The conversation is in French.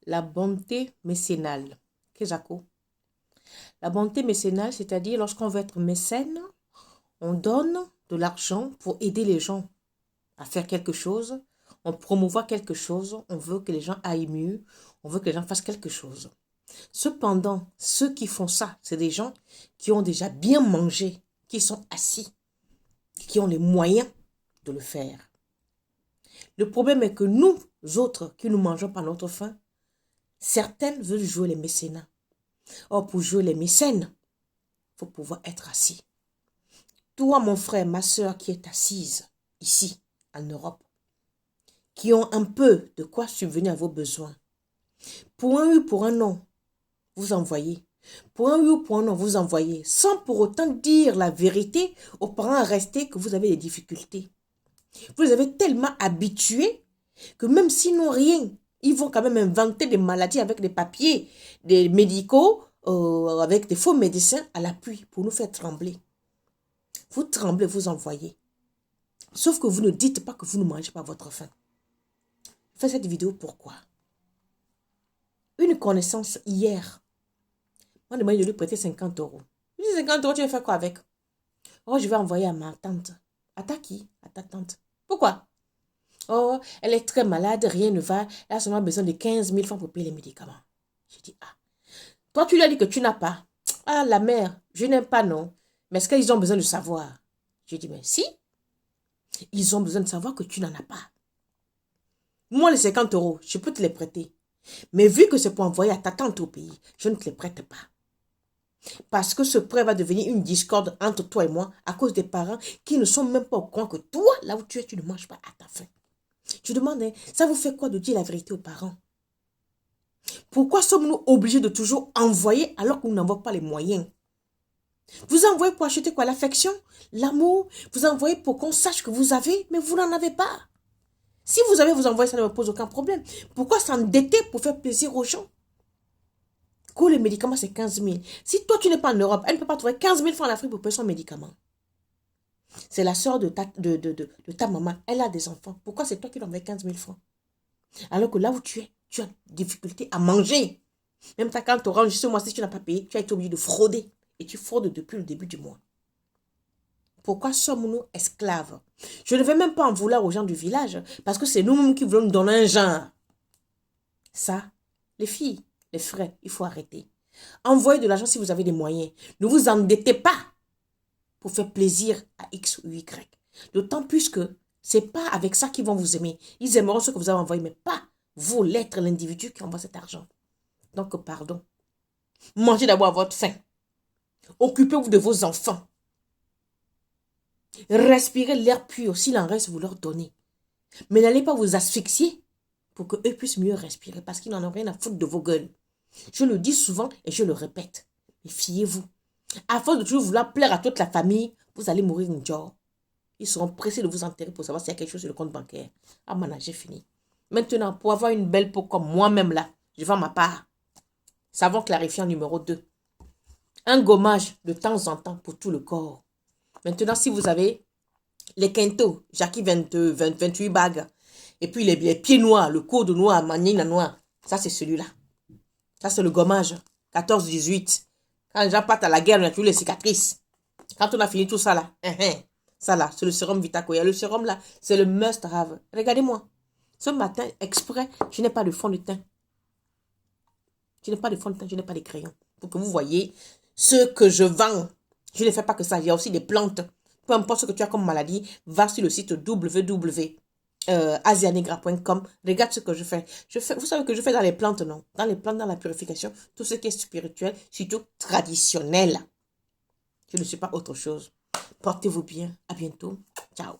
La bonté mécénale. Qu'est-ce que la bonté mécénale, c'est-à-dire lorsqu'on veut être mécène, on donne de l'argent pour aider les gens à faire quelque chose, on promouvoit quelque chose, on veut que les gens aillent mieux, on veut que les gens fassent quelque chose. Cependant, ceux qui font ça, c'est des gens qui ont déjà bien mangé, qui sont assis, qui ont les moyens de le faire. Le problème est que nous autres qui nous mangeons par notre faim, certaines veulent jouer les mécénats. Or, pour jouer les mécènes, il faut pouvoir être assis. Toi, mon frère, ma soeur qui est assise ici, en Europe, qui ont un peu de quoi subvenir à vos besoins. Pour un oui, pour un non, vous envoyez. Pour un oui ou pour un non, vous envoyez. Sans pour autant dire la vérité aux parents restés que vous avez des difficultés. Vous les avez tellement habitués que même s'ils n'ont rien, ils vont quand même inventer des maladies avec des papiers, des médicaux, avec des faux médecins à l'appui pour nous faire trembler. Vous tremblez, vous envoyez. Sauf que vous ne dites pas que vous ne mangez pas votre faim. Je fais cette vidéo pourquoi? Une connaissance hier m'a demandé de lui prêter 50 euros. Je dis 50 euros, tu vas faire quoi avec? Oh, je vais envoyer à ma tante. À ta qui? À ta tante. Pourquoi? Oh, elle est très malade, rien ne va. Elle a seulement besoin de 15 000 francs pour payer les médicaments. Je dis, ah. Toi, tu lui as dit que tu n'as pas. Ah, la mère, je n'aime pas, non. Mais est-ce qu'ils ont besoin de savoir? Je dis, mais si. Ils ont besoin de savoir que tu n'en as pas. Moi, les 50 euros, je peux te les prêter. Mais vu que c'est pour envoyer à ta tante au pays, je ne te les prête pas. Parce que ce prêt va devenir une discorde entre toi et moi à cause des parents qui ne sont même pas au courant que toi, là où tu es, tu ne manges pas à ta faim. Je demande, hein, ça vous fait quoi de dire la vérité aux parents? Pourquoi sommes-nous obligés de toujours envoyer alors qu'on n'envoie pas les moyens? Vous envoyez pour acheter quoi? L'affection? L'amour? Vous envoyez pour qu'on sache que vous avez, mais vous n'en avez pas. Si vous avez vous envoyez, ça ne me pose aucun problème. Pourquoi s'endetter pour faire plaisir aux gens? Que les médicaments, c'est 15 000. Si toi, tu n'es pas en Europe, elle ne peut pas trouver 15 000 francs en Afrique pour payer son médicament. C'est la soeur de ta maman. Elle a des enfants. Pourquoi c'est toi qui lui envoies 15 000 francs? Alors que là où tu es, tu as des difficultés à manger. Même quand tu auras ce mois-ci, tu n'as pas payé, tu as été obligé de frauder. Et tu fraudes depuis le début du mois. Pourquoi sommes-nous esclaves? Je ne vais même pas en vouloir aux gens du village, parce que c'est nous-mêmes qui voulons nous donner un genre. Ça, les filles, les frères, il faut arrêter. Envoyez de l'argent si vous avez des moyens. Ne vous endettez pas pour faire plaisir à X ou Y. D'autant plus que ce n'est pas avec ça qu'ils vont vous aimer. Ils aimeront ce que vous avez envoyé, mais pas vous, l'être, l'individu qui envoie cet argent. Donc, pardon. Mangez d'abord à votre faim. Occupez-vous de vos enfants. Respirez l'air pur, s'il en reste, vous leur donnez. Mais n'allez pas vous asphyxier pour qu'eux puissent mieux respirer, parce qu'ils n'en ont rien à foutre de vos gueules. Je le dis souvent et je le répète. Mais fiez-vous. À force de toujours vouloir plaire à toute la famille, vous allez mourir une joie. Ils seront pressés de vous enterrer pour savoir s'il y a quelque chose sur le compte bancaire. Ah, maintenant, j'ai fini. Maintenant, pour avoir une belle peau comme moi-même là, je vends ma part. Savon clarifiant numéro 2. Un gommage de temps en temps pour tout le corps. Maintenant, si vous avez les quintos, Jackie 28 bagues, et puis les pieds noirs, le coude noir, manine noire, ça c'est celui-là. Ça c'est le gommage, 14-18. Quand les gens partent à la guerre, on a toujours les cicatrices. Quand on a fini tout ça là, ça là, c'est le sérum Vitakoya. Le sérum là, c'est le must-have. Regardez-moi. Ce matin, exprès, je n'ai pas de fond de teint. Je n'ai pas de fond de teint, je n'ai pas de crayon. Pour que vous voyez ce que je vends. Je ne fais pas que ça. Il y a aussi des plantes. Peu importe ce que tu as comme maladie, va sur le site www.asianegra.com. Regarde ce que je fais. Vous savez que je fais dans les plantes, non? Dans les plantes, dans la purification, tout ce qui est spirituel, surtout traditionnel. Je ne suis pas autre chose. Portez-vous bien. À bientôt. Ciao.